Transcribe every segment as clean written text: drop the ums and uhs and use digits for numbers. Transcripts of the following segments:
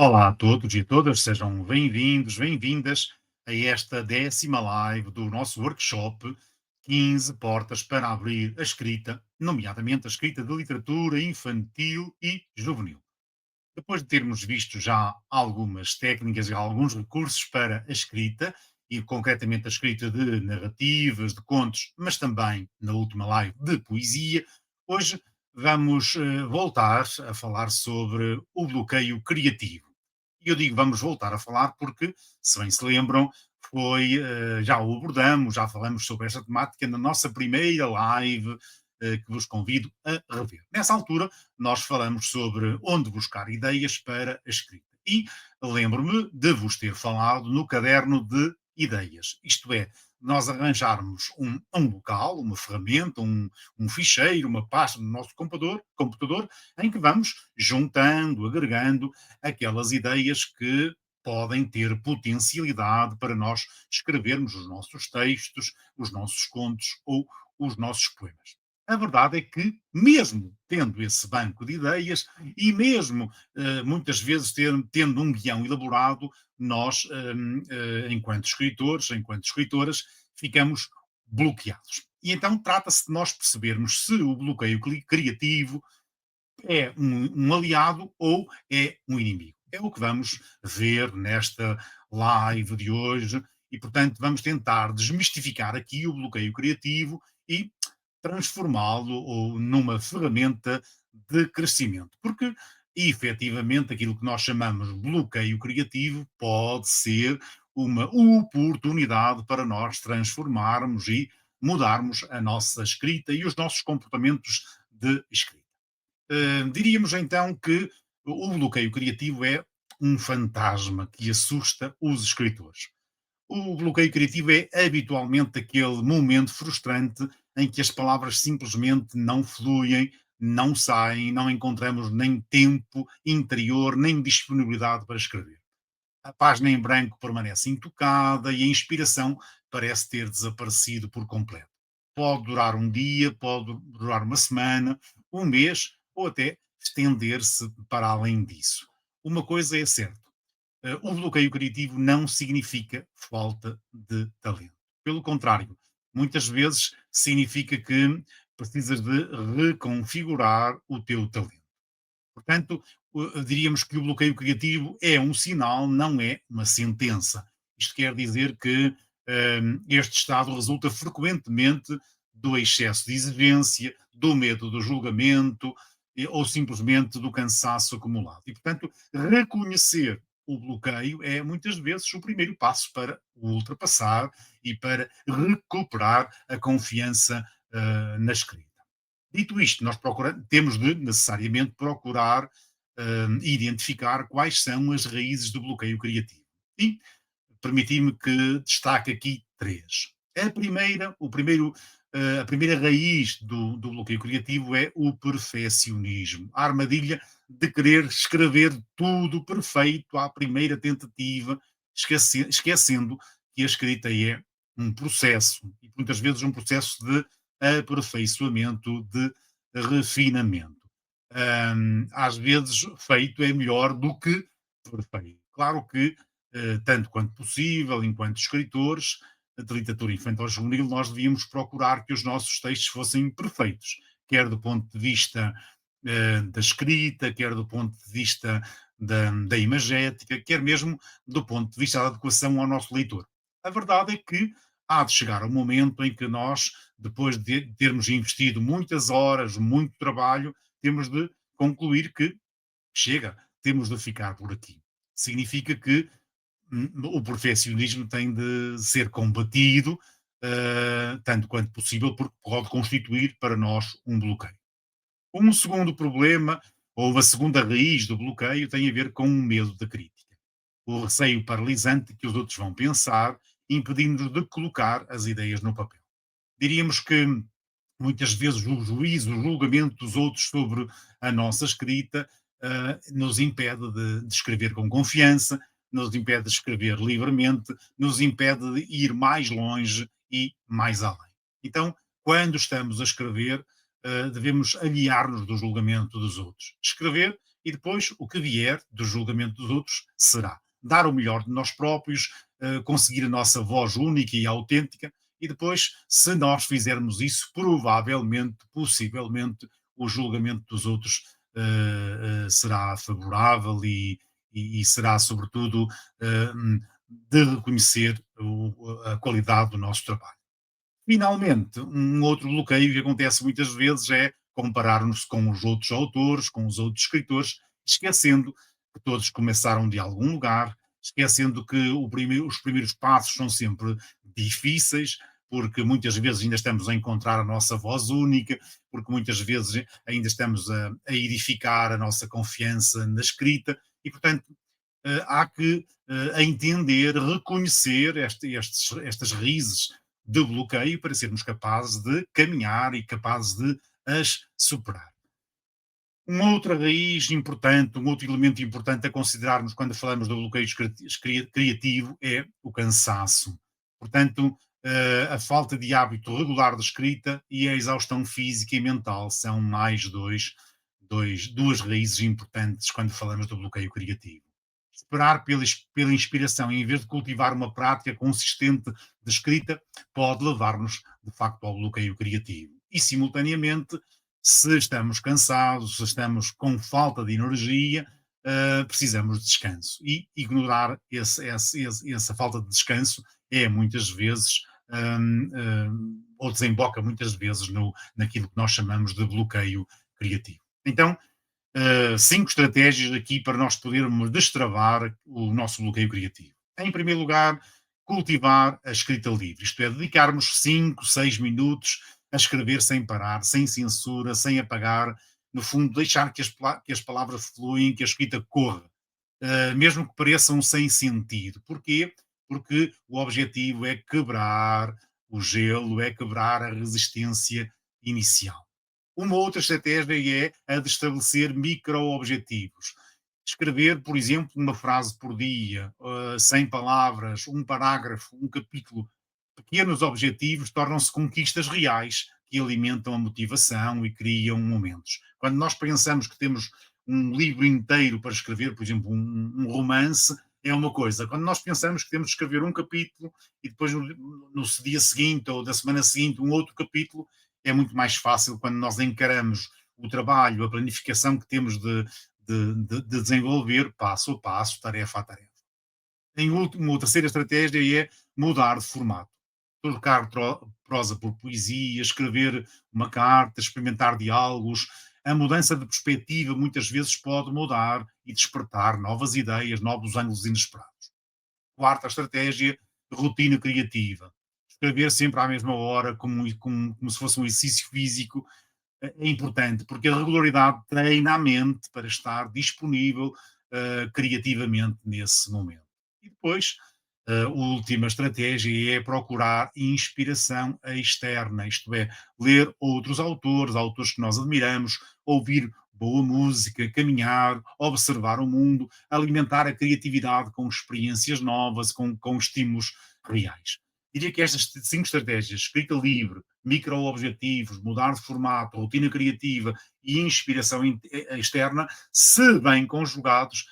Olá a todos e a todas, sejam bem-vindos, bem-vindas a esta décima live do nosso workshop 15 portas para abrir a escrita, nomeadamente a escrita de literatura infantil e juvenil. Depois de termos visto já algumas técnicas e alguns recursos para a escrita, e concretamente a escrita de narrativas, de contos, mas também na última live de poesia, hoje vamos voltar a falar sobre o bloqueio criativo. E eu digo vamos voltar a falar porque, se bem se lembram, já o abordamos, já falamos sobre esta temática na nossa primeira live, que vos convido a rever. Nessa altura, nós falamos sobre onde buscar ideias para a escrita. E lembro-me de vos ter falado no caderno de ideias, isto é, nós arranjarmos um local, uma ferramenta, um ficheiro, uma pasta no nosso computador, em que vamos juntando, agregando aquelas ideias que podem ter potencialidade para nós escrevermos os nossos textos, os nossos contos ou os nossos poemas. A verdade é que, mesmo tendo esse banco de ideias e mesmo muitas vezes tendo um guião elaborado, nós, enquanto escritores, enquanto escritoras, ficamos bloqueados. E então trata-se de nós percebermos se o bloqueio criativo é um aliado ou é um inimigo. É o que vamos ver nesta live de hoje e, portanto, vamos tentar desmistificar aqui o bloqueio criativo e transformá-lo numa ferramenta de crescimento. Porque, efetivamente, aquilo que nós chamamos de bloqueio criativo pode ser uma oportunidade para nós transformarmos e mudarmos a nossa escrita e os nossos comportamentos de escrita. Diríamos então que o bloqueio criativo é um fantasma que assusta os escritores. O bloqueio criativo é habitualmente aquele momento frustrante em que as palavras simplesmente não fluem, não saem, não encontramos nem tempo interior, nem disponibilidade para escrever. A página em branco permanece intocada e a inspiração parece ter desaparecido por completo. Pode durar um dia, pode durar uma semana, um mês ou até estender-se para além disso. Uma coisa é certa: o bloqueio criativo não significa falta de talento. Pelo contrário, muitas vezes significa que precisas de reconfigurar o teu talento. Portanto, diríamos que o bloqueio criativo é um sinal, não é uma sentença. Isto quer dizer que este estado resulta frequentemente do excesso de exigência, do medo do julgamento ou simplesmente do cansaço acumulado. E, portanto, reconhecer o bloqueio é muitas vezes o primeiro passo para o ultrapassar e para recuperar a confiança na escrita. Dito isto, temos de necessariamente procurar identificar quais são as raízes do bloqueio criativo. E permiti-me que destaque aqui três. A primeira raiz do bloqueio criativo é o perfeccionismo, a armadilha de querer escrever tudo perfeito à primeira tentativa, esquecendo que a escrita é um processo, e muitas vezes um processo de aperfeiçoamento, de refinamento. Às vezes, feito é melhor do que perfeito. Claro que tanto quanto possível, enquanto escritores de literatura infantil juvenil, nós devíamos procurar que os nossos textos fossem perfeitos, quer do ponto de vista da escrita, quer do ponto de vista da imagética, quer mesmo do ponto de vista da adequação ao nosso leitor. A verdade é que há de chegar um momento em que nós, depois de termos investido muitas horas, muito trabalho, temos de concluir que chega, temos de ficar por aqui. Significa que o perfeccionismo tem de ser combatido, tanto quanto possível, porque pode constituir para nós um bloqueio. Um segundo problema, ou uma segunda raiz do bloqueio, tem a ver com o medo da crítica. O receio paralisante que os outros vão pensar, impedindo-nos de colocar as ideias no papel. Diríamos que muitas vezes o juízo, o julgamento dos outros sobre a nossa escrita nos impede de escrever com confiança, nos impede de escrever livremente, nos impede de ir mais longe e mais além. Então, quando estamos a escrever, devemos aliar-nos do julgamento dos outros. Escrever E depois, o que vier do julgamento dos outros será dar o melhor de nós próprios, conseguir a nossa voz única e autêntica, e depois, se nós fizermos isso, provavelmente, possivelmente, o julgamento dos outros será favorável e será, sobretudo, de reconhecer a qualidade do nosso trabalho. Finalmente, um outro bloqueio que acontece muitas vezes é comparar-nos com os outros autores, com os outros escritores, esquecendo que todos começaram de algum lugar, esquecendo que os primeiros passos são sempre difíceis, porque muitas vezes ainda estamos a encontrar a nossa voz única, porque muitas vezes ainda estamos a edificar a nossa confiança na escrita, e portanto há que a entender, reconhecer estas raízes de bloqueio para sermos capazes de caminhar e capazes de as superar. Uma outra raiz importante, um outro elemento importante a considerarmos quando falamos do bloqueio criativo é o cansaço. Portanto, a falta de hábito regular de escrita e a exaustão física e mental são mais duas raízes importantes quando falamos do bloqueio criativo. Esperar pela inspiração em vez de cultivar uma prática consistente de escrita pode levar-nos, de facto, ao bloqueio criativo. E, simultaneamente, se estamos cansados, se estamos com falta de energia, precisamos de descanso. E ignorar essa falta de descanso é muitas vezes, ou desemboca muitas vezes naquilo que nós chamamos de bloqueio criativo. Então, cinco estratégias aqui para nós podermos destravar o nosso bloqueio criativo. Em primeiro lugar, cultivar a escrita livre, isto é, dedicarmos 5, 6 minutos a escrever sem parar, sem censura, sem apagar, no fundo, deixar que as palavras fluem, que a escrita corra, mesmo que pareçam sem sentido. Porquê? Porque o objetivo é quebrar o gelo, é quebrar a resistência inicial. Uma outra estratégia é a de estabelecer micro-objetivos. Escrever, por exemplo, uma frase por dia, 100 palavras, um parágrafo, um capítulo. Pequenos objetivos tornam-se conquistas reais que alimentam a motivação e criam momentos. Quando nós pensamos que temos um livro inteiro para escrever, por exemplo, um romance, é uma coisa. Quando nós pensamos que temos de escrever um capítulo e depois no dia seguinte ou da semana seguinte um outro capítulo, é muito mais fácil quando nós encaramos o trabalho, a planificação que temos de desenvolver passo a passo, tarefa a tarefa. Em último, uma terceira estratégia é mudar de formato. Trocar prosa por poesia, escrever uma carta, experimentar diálogos. A mudança de perspectiva muitas vezes pode mudar e despertar novas ideias, novos ângulos inesperados. Quarta estratégia, rotina criativa. Escrever sempre à mesma hora, como se fosse um exercício físico, é importante, porque a regularidade treina a mente para estar disponível criativamente nesse momento. E depois, a última estratégia é procurar inspiração externa, isto é, ler outros autores, autores que nós admiramos, ouvir boa música, caminhar, observar o mundo, alimentar a criatividade com experiências novas, com estímulos reais. Diria que estas cinco estratégias, escrita livre, micro-objetivos, mudar de formato, rotina criativa e inspiração externa, se bem conjugados,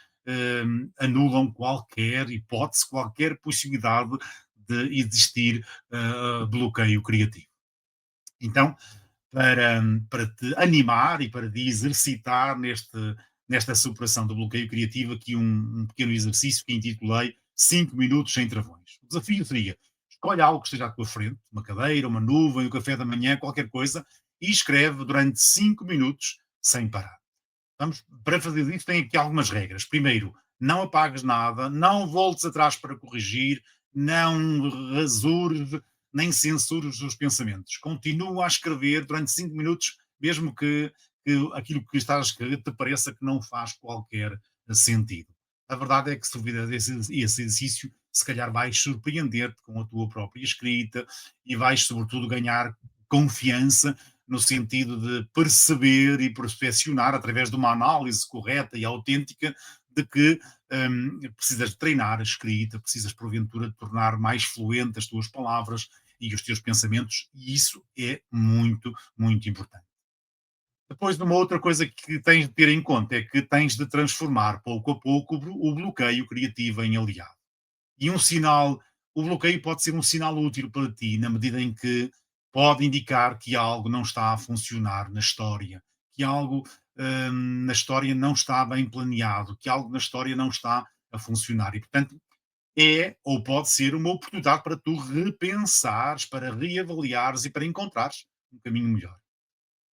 anulam qualquer hipótese, qualquer possibilidade de existir bloqueio criativo. Então, para te animar e para te exercitar nesta superação do bloqueio criativo, aqui um pequeno exercício que intitulei 5 minutos sem travões. O desafio seria: escolhe algo que esteja à tua frente, uma cadeira, uma nuvem, o café da manhã, qualquer coisa, e escreve durante 5 minutos sem parar. Para fazer isso, tem aqui algumas regras. Primeiro, não apagues nada, não voltes atrás para corrigir, não rasures, nem censures os pensamentos. Continua a escrever durante 5 minutos, mesmo que aquilo que estás a escrever te pareça que não faz qualquer sentido. A verdade é que se tu fizeres esse exercício, se calhar vais surpreender-te com a tua própria escrita e vais, sobretudo, ganhar confiança no sentido de perceber e percepcionar, através de uma análise correta e autêntica, de que precisas de treinar a escrita, precisas, porventura, de tornar mais fluentes as tuas palavras e os teus pensamentos, e isso é muito, muito importante. Depois, uma outra coisa que tens de ter em conta é que tens de transformar pouco a pouco o bloqueio criativo em aliado. E um sinal, o bloqueio pode ser um sinal útil para ti, na medida em que pode indicar que algo não está a funcionar na história, que algo na história não está bem planeado, que algo na história não está a funcionar. E, portanto, é ou pode ser uma oportunidade para tu repensares, para reavaliares e para encontrares um caminho melhor.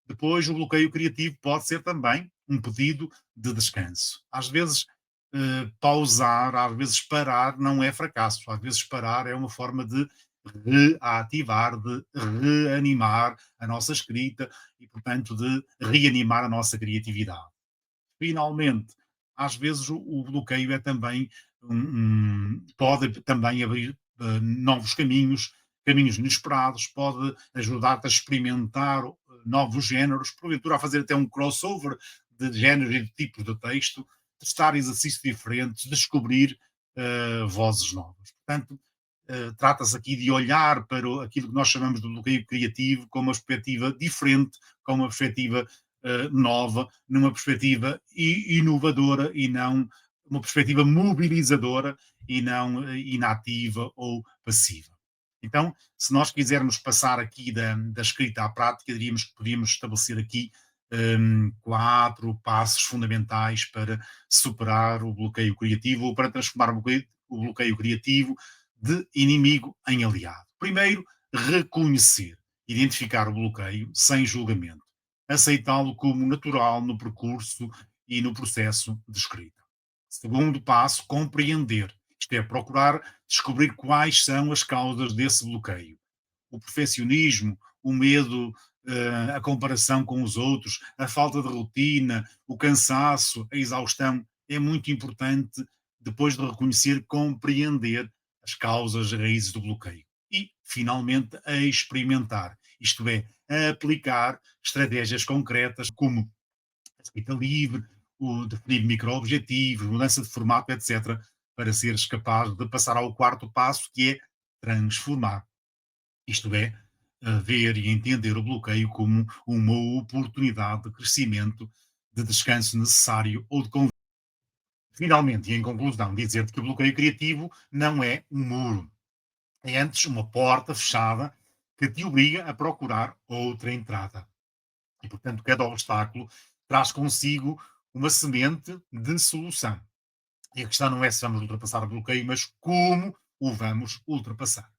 Depois, o bloqueio criativo pode ser também um pedido de descanso. Às vezes, pausar, às vezes parar não é fracasso, às vezes parar é uma forma de reativar, de reanimar a nossa escrita e, portanto, de reanimar a nossa criatividade. Finalmente, às vezes o bloqueio é também pode também abrir novos caminhos, caminhos inesperados, pode ajudar-te a experimentar novos géneros, porventura a fazer até um crossover de géneros e de tipos de texto, testar exercícios diferentes, descobrir vozes novas. Portanto, trata-se aqui de olhar para aquilo que nós chamamos de bloqueio criativo com uma perspectiva diferente, com uma perspectiva nova, numa perspectiva inovadora e não uma perspectiva mobilizadora e não inativa ou passiva. Então, se nós quisermos passar aqui da escrita à prática, diríamos que podíamos estabelecer aqui quatro passos fundamentais para superar o bloqueio criativo ou para transformar o bloqueio criativo de inimigo em aliado. Primeiro, reconhecer, identificar o bloqueio sem julgamento, aceitá-lo como natural no percurso e no processo de escrita. Segundo passo, compreender, isto é, procurar descobrir quais são as causas desse bloqueio. O perfeccionismo, o medo, a comparação com os outros, a falta de rotina, o cansaço, a exaustão. É muito importante, depois de reconhecer, compreender as causas, as raízes do bloqueio. E, finalmente, a experimentar, isto é, a aplicar estratégias concretas como a escrita livre, o definir micro-objetivos, mudança de formato, etc., para seres capaz de passar ao quarto passo, que é transformar. Isto é, ver e entender o bloqueio como uma oportunidade de crescimento, de descanso necessário ou de finalmente, e em conclusão, dizer-te que o bloqueio criativo não é um muro, é antes uma porta fechada que te obriga a procurar outra entrada. E, portanto, cada obstáculo traz consigo uma semente de solução. E a questão não é se vamos ultrapassar o bloqueio, mas como o vamos ultrapassar.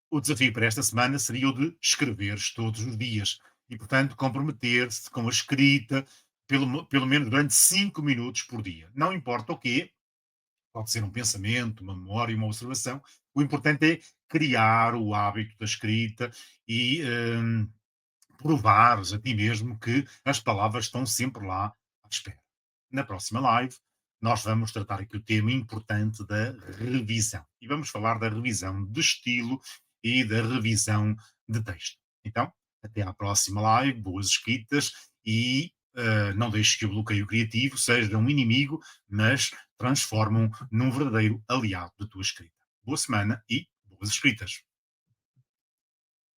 O desafio para esta semana seria o de escreveres todos os dias e, portanto, comprometer-se com a escrita pelo menos durante 5 minutos por dia. Não importa o quê, pode ser um pensamento, uma memória, uma observação. O importante é criar o hábito da escrita e provares a ti mesmo que as palavras estão sempre lá à espera. Na próxima live, nós vamos tratar aqui o tema importante da revisão. E vamos falar da revisão de estilo e da revisão de texto. Então, até à próxima live, boas escritas e não deixes que o bloqueio criativo seja um inimigo, mas transformam num verdadeiro aliado da tua escrita. Boa semana e boas escritas.